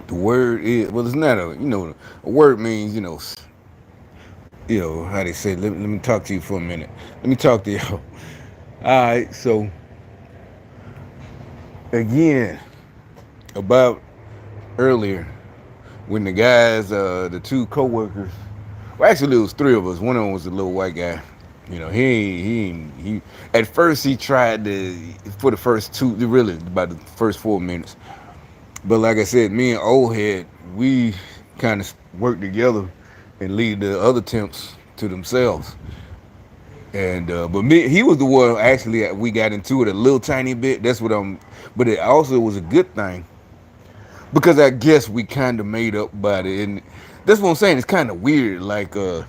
The word is, well, it's not a word means, how they say, let me talk to you for a minute. Let me talk to you. All right, so again, about earlier, when the guys, the two coworkers, well, actually, it was three of us. One of them was a little white guy. He at first he tried to, for the first two, really, about the first 4 minutes. But like I said, me and Old Head, we kind of work together and leave the other temps to themselves. And but me, he was the one actually we got into it a little tiny bit. That's what I'm. But it also was a good thing because I guess we kind of made up about it, and that's what I'm saying. It's kind of weird, like uh,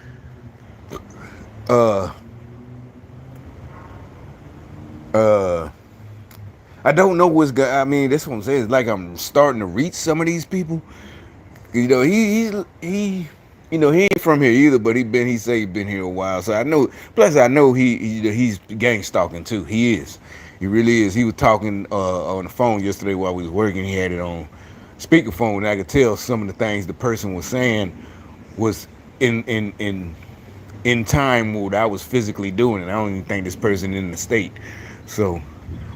uh. I don't know what's good. I mean, that's what I'm saying. It's like I'm starting to reach some of these people. He ain't from here either, but he say he been here a while. So I know. Plus, I know he's gang stalking too. He is. He really is. He was talking on the phone yesterday while we was working. He had it on speakerphone, and I could tell some of the things the person was saying was in in in in time what I was physically doing, and I don't even think this person in the state. So,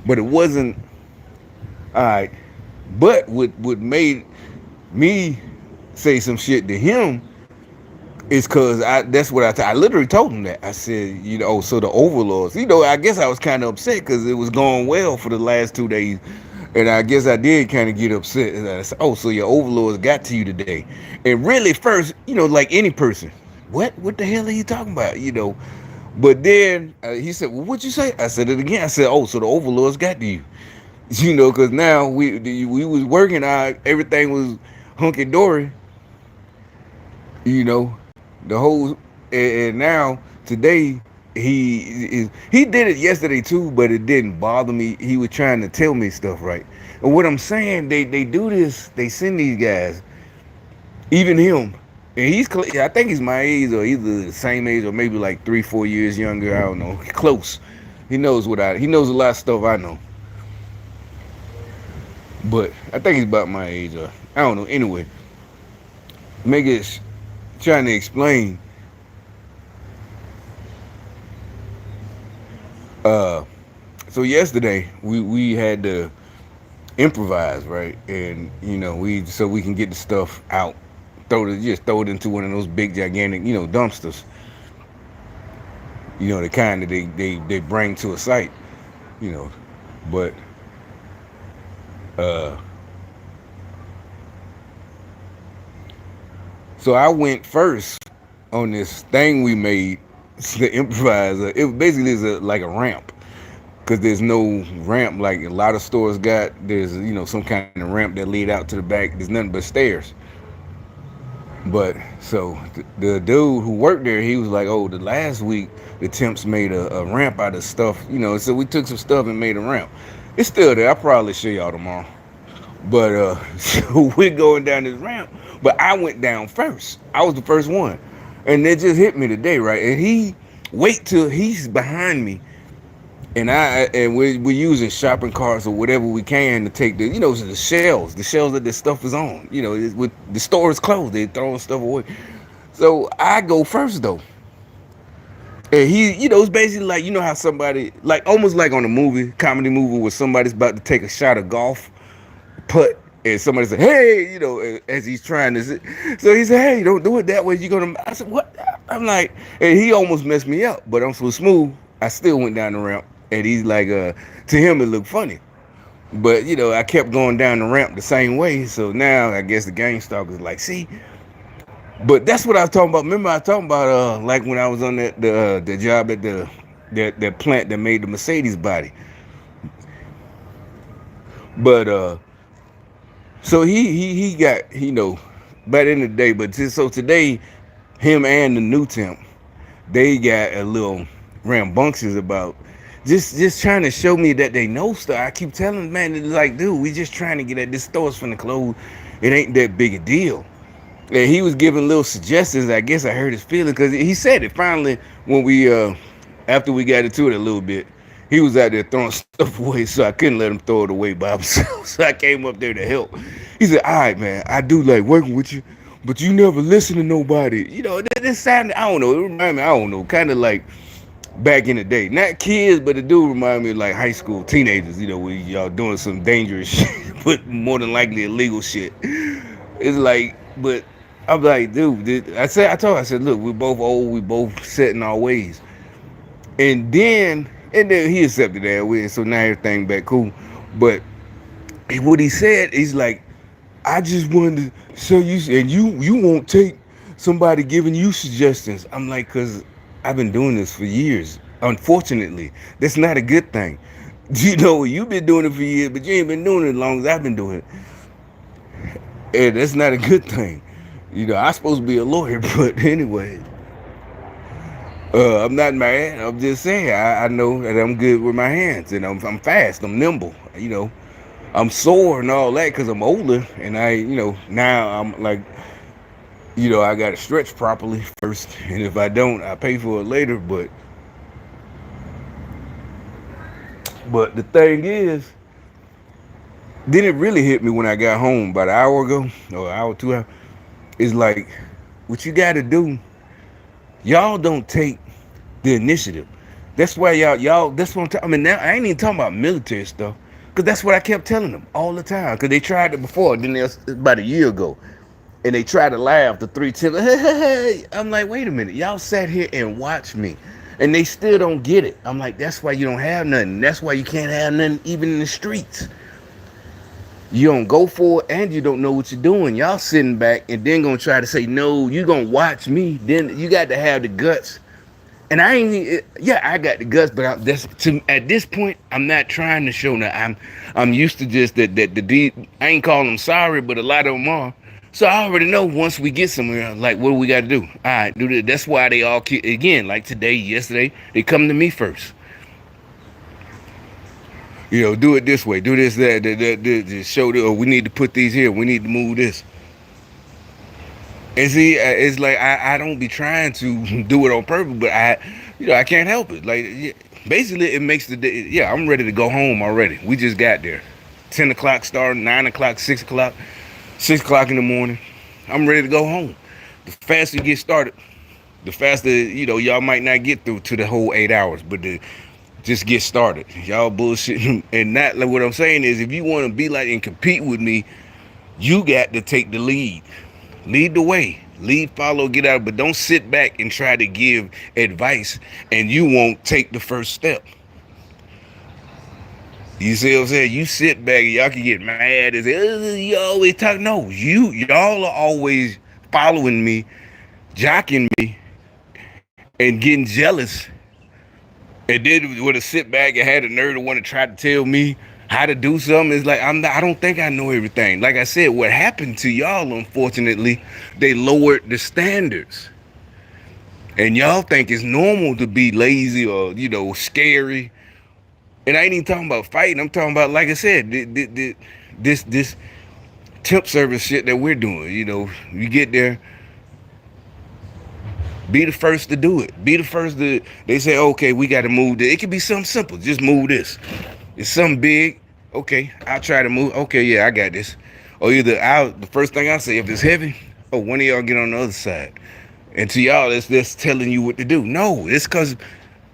but it wasn't all right. But what made me say some shit to him is because that's what I literally told him that. I said, so the overlords, I guess I was kind of upset because it was going well for the last 2 days. And I guess I did kind of get upset. And I said, oh, so your overlords got to you today. And really, first, like any person, what the hell are you talking about? But then he said, well, what'd you say? I said it again. I said, oh, so the overlords got to you. Because now we was working out, everything was hunky dory, you know, the whole, and now today he did it yesterday too, but it didn't bother me. He was trying to tell me stuff, right? And what I'm saying, they do this, they send these guys, even him, and I think he's my age or either the same age or maybe like 3-4 years younger. I don't know, close. He knows a lot of stuff I know. But I think he's about my age, or I don't know. Anyway, Megan's trying to explain. Uh, so yesterday we had to improvise, right? And we so we can get the stuff out, throw it into one of those big gigantic dumpsters. The kind that they bring to a site. You know, but uh So I went first on this thing we made, the improviser. It basically is like a ramp because there's no ramp like a lot of stores got. There's some kind of ramp that lead out to the back. There's nothing but stairs. But so the dude who worked there, he was like, "Oh, the last week the temps made a ramp out of stuff. So we took some stuff and made a ramp. It's still there. I'll probably show y'all tomorrow." But so we're going down this ramp, but I went down first. I was the first one, and it just hit me today, right? And he wait till he's behind me, and we're using shopping carts or whatever we can to take the shelves that this stuff is on. With the store is closed, they throwing stuff away. So I go first though. And he, it's basically like how somebody like almost like on a comedy movie, where somebody's about to take a shot of golf putt, and somebody said, "Hey," as he's trying to. So he said, "Hey, don't do it that way. You're gonna." I said, "What?" I'm like, and he almost messed me up, but I'm so smooth. I still went down the ramp, and he's like, to him it looked funny, but I kept going down the ramp the same way. So now I guess the gang stalkers like, see. But that's what I was talking about. Remember, I was talking about like when I was on the job at that plant that made the Mercedes body, but So he got by the end of the day. But so today, him and the new temp, they got a little rambunctious about just trying to show me that they know stuff. I keep telling them, man, it's like, dude, we just trying to get at this store's finna close. It ain't that big a deal. And he was giving little suggestions. I guess I hurt his feelings because he said it finally when we after we got into it a little bit. He was out there throwing stuff away, so I couldn't let him throw it away by himself. So I came up there to help. He said, "All right, man, I do like working with you, but you never listen to nobody." This sounded, I don't know. It reminded me, I don't know, kind of like back in the day. Not kids, but it do remind me of like high school teenagers. Where y'all doing some dangerous shit, but more than likely illegal shit. It's like, but I'm like, dude, I said, look, we both old, we both set in our ways. And then he accepted that way, so now everything back cool. But what he said, he's like, I just wanted to show you, and you won't take somebody giving you suggestions. I'm like, cause I've been doing this for years. Unfortunately, that's not a good thing. You've been doing it for years, but you ain't been doing it as long as I've been doing it, and that's not a good thing. I'm supposed to be a lawyer, but anyway, I'm not mad. I'm just saying I know that I'm good with my hands, and I'm fast. I'm nimble. I'm sore and all that because I'm older, and now I'm like, I got to stretch properly first, and if I don't, I pay for it later. But the thing is, then it really hit me when I got home about an hour ago, or an hour, 2 hours. It's like, what you got to do, y'all don't take the initiative. That's why y'all. That's what I'm talking. I mean, now I ain't even talking about military stuff, because that's what I kept telling them all the time. Because they tried it before. Then about a year ago, and they tried to laugh. The three tips. Hey. I'm like, wait a minute. Y'all sat here and watched me, and they still don't get it. I'm like, that's why you don't have nothing. That's why you can't have nothing even in the streets. You don't go for it, and you don't know what you're doing. Y'all sitting back and then gonna try to say no. You gonna watch me? Then you got to have the guts. And I ain't, yeah, I got the guts, but at this point, I'm not trying to show that I'm used to just that the deed. I ain't calling them sorry, but a lot of them are. So I already know once we get somewhere, like, what do we got to do? All right, do this. That's why they all keep, again, like today, yesterday, they come to me first. Do it this way, do this, that show that, or we need to put these here, we need to move this. And see, it's like I don't be trying to do it on purpose, but I can't help it. Like, basically, it makes the day. Yeah, I'm ready to go home already. We just got there. 10 o'clock start, 9 o'clock, 6 o'clock, 6 o'clock in the morning. I'm ready to go home. The faster you get started, the faster, y'all might not get through to the whole 8 hours, but just get started. Y'all bullshit. And not like what I'm saying is, if you want to be like and compete with me, you got to take the lead. Lead the way. Lead, follow, get out. But don't sit back and try to give advice and you won't take the first step. You see what I'm saying? You sit back and y'all can get mad and say, you always talk. No, y'all are always following me, jocking me, and getting jealous. And then would have sit back and had the nerve to want to try to tell me how to do something. It's like, I don't think I know everything. Like I said, what happened to y'all, unfortunately, they lowered the standards. And y'all think it's normal to be lazy or, scary. And I ain't even talking about fighting. I'm talking about, like I said, this temp service shit that we're doing. You get there, be the first to do it. Be the first to, they say, okay, we got to move this. It could be something simple. Just move this. It's something big. Okay, I'll try to move. Okay, yeah, I got this. Or either the first thing I say, if it's heavy, one of y'all get on the other side. And to y'all, it's just telling you what to do. No, it's because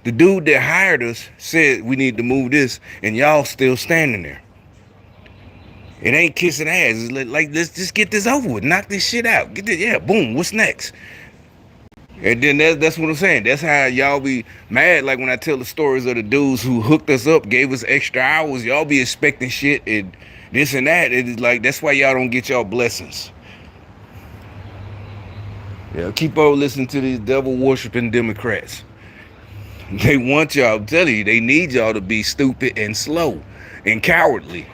the dude that hired us said we need to move this, and y'all still standing there. It ain't kissing ass. It's like, let's just get this over with. Knock this shit out. Get this, yeah, boom, what's next? And then that's what I'm saying. That's how y'all be mad. Like when I tell the stories of the dudes who hooked us up, gave us extra hours, y'all be expecting shit and this and that. It's like, that's why y'all don't get y'all blessings. Yeah, keep on listening to these devil worshiping Democrats. They want y'all, I'm telling you, they need y'all to be stupid and slow and cowardly.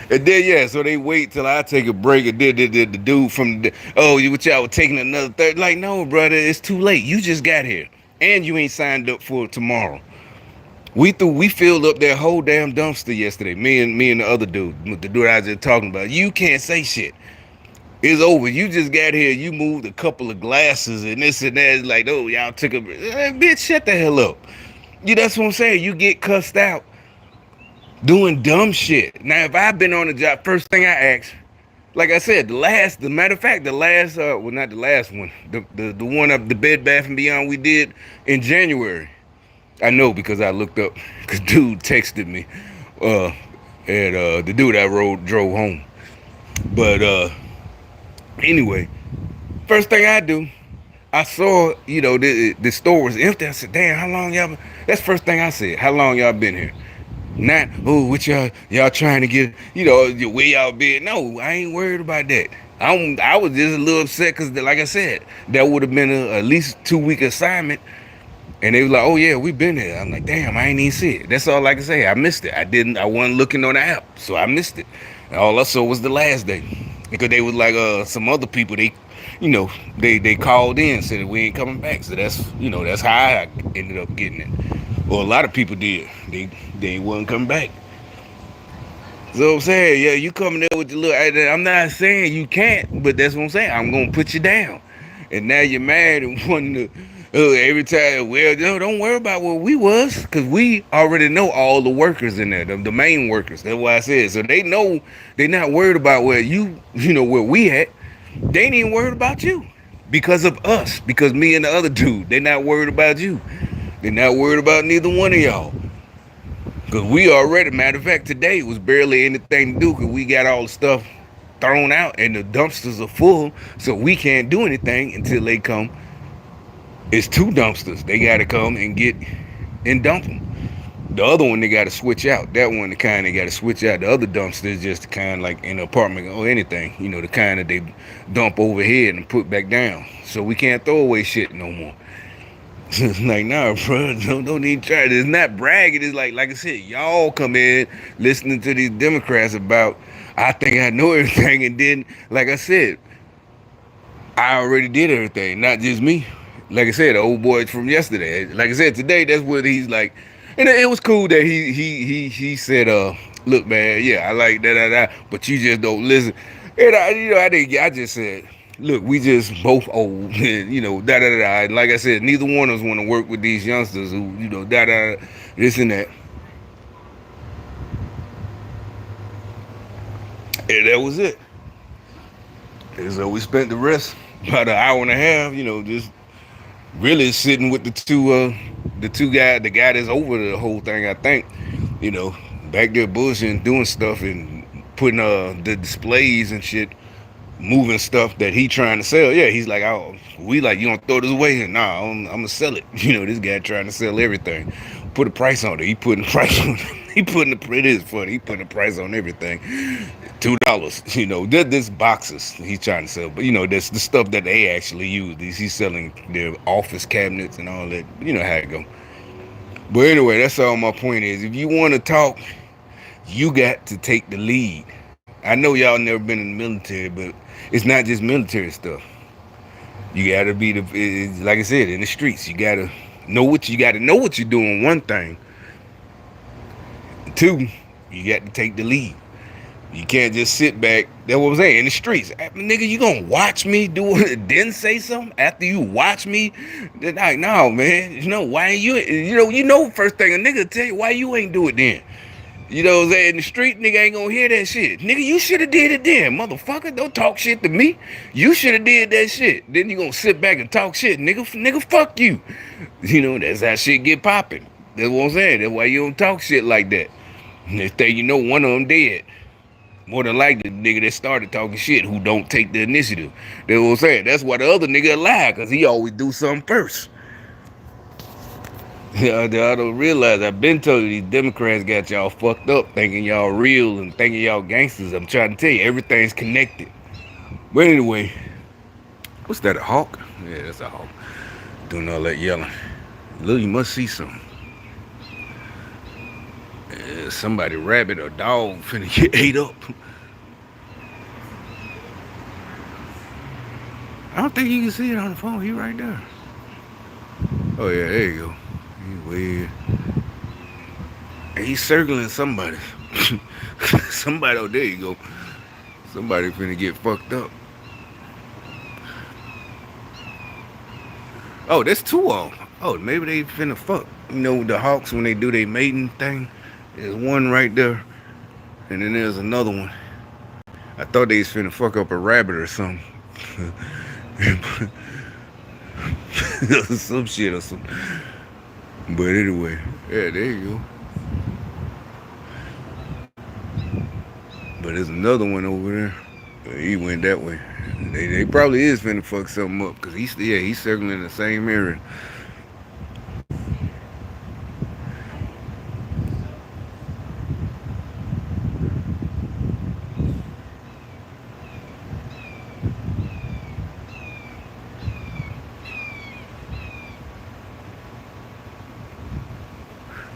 And then, yeah, so they wait till I take a break, and then the dude from what y'all were taking another third. Like, no, brother, it's too late. You just got here, and you ain't signed up for tomorrow. We filled up that whole damn dumpster yesterday. Me and the other dude, the dude I was just talking about. You can't say shit. It's over. You just got here. You moved a couple of glasses and this and that. It's like, oh, y'all took a bitch. Shut the hell up. Yeah, that's what I'm saying. You get cussed out doing dumb shit. Now, if I've been on the job, first thing I ask, like I said, the matter of fact, the last, well, not the last one, the one of the Bed Bath and Beyond we did in January. I know because I looked up, because dude texted me, uh, and the dude I drove home. But anyway, first thing I do, I saw, the store was empty. I said, damn, how long y'all been? That's the first thing I said. How long y'all been here? Not, oh, what y'all trying to get, where y'all been. No, I ain't worried about that. I was just a little upset because, like I said, that would have been at least 2 week assignment. And they was like, oh yeah, we been there. I'm like, damn, I ain't even see it. That's all I can say. I missed it. I wasn't looking on the app, so I missed it. And all I saw was the last day. Because they was like some other people, they called in and said we ain't coming back. So that's how I ended up getting it. Well, a lot of people did. They wasn't coming back. So I'm saying, yeah, you coming there with your little. I'm not saying you can't, but that's what I'm saying. I'm gonna put you down, and now you're mad and wanting to. Every time, well, don't worry about what we was, because we already know all the workers in there, the main workers. That's why I said. So they know they're not worried about where where we at. They ain't even worried about you because of us, because me and the other dude. They're not worried about you. They're not worried about neither one of y'all. Because we already, matter of fact, today was barely anything to do because we got all the stuff thrown out and the dumpsters are full. So we can't do anything until they come. It's two dumpsters. They got to come and get and dump them. The other one they got to switch out. That one, the kind they got to switch out. The other dumpster is just the kind like in an apartment or anything. The kind that they dump overhead and put back down. So we can't throw away shit no more. It's like, nah, bro, don't even try. It's not bragging. It's like I said, y'all come in listening to these Democrats about, I think I know everything. And then, like I said, I already did everything, not just me. Like I said, the old boy from yesterday. Like I said, today, that's what he's like. And it was cool that he said, look, man, yeah, I like that, but you just don't listen. And I just said, look, we just both old, and, And like I said, neither one of us want to work with these youngsters who, this and that. And that was it. And so we spent the rest, about an hour and a half, just really sitting with the two guys, the guy that's over the whole thing, I think, you know, back there bullshitting, doing stuff and putting the displays and shit, moving stuff that he trying to sell. Yeah, he's like, oh, we like, you gonna throw this away? Nah, I'm gonna sell it. This guy trying to sell everything. Put a price on it. He putting a price on it. It is funny. He putting a price on everything. $2. This boxes he's trying to sell, but that's the stuff that they actually use. He's selling their office cabinets and all that. You know how it go. But anyway, that's all my point is. If you want to talk, you got to take the lead. I know y'all never been in the military, but it's not just military stuff. You got to be like I said, in the streets. You got to know what you're doing. One thing. Two, you got to take the lead. You can't just sit back. That's what I'm saying. In the streets, nigga, you gonna watch me do it, then say something after you watch me? Then like, no, man. Why ain't you? First thing a nigga tell you, why you ain't do it then? You know what I'm saying? In the street, nigga ain't gonna hear that shit. Nigga, you should have did it then, motherfucker. Don't talk shit to me. You should have did that shit. Then you gonna sit back and talk shit, nigga, fuck you. That's how shit get popping. That's what I'm saying. That's why you don't talk shit like that. Next thing you know, one of them dead. More than likely, the nigga that started talking shit who don't take the initiative. That's what I'm saying. That's why the other nigga alive, because he always do something first. I don't realize, I've been told you these Democrats got y'all fucked up, thinking y'all real and thinking y'all gangsters. I'm trying to tell you, everything's connected. But anyway, what's that, a hawk? Yeah, that's a hawk. Doing all that yelling. Look, you must see something. Somebody, rabbit or dog, finna get ate up. I don't think you can see it on the phone. He right there. Oh yeah, there you go. He's weird. And he's circling somebody. Somebody, oh there you go. Somebody finna get fucked up. Oh, there's two of them. Oh, maybe they finna fuck. You know, the hawks when they do their mating thing, there's one right there, and then there's another one. I thought they was finna fuck up a rabbit or something. Some shit or something. But anyway, yeah, there you go. But there's another one over there. He went that way. They probably is finna fuck something up because he's circling the same area.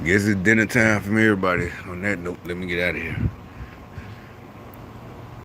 Guess it's dinner time from everybody. On that note, let me get out of here.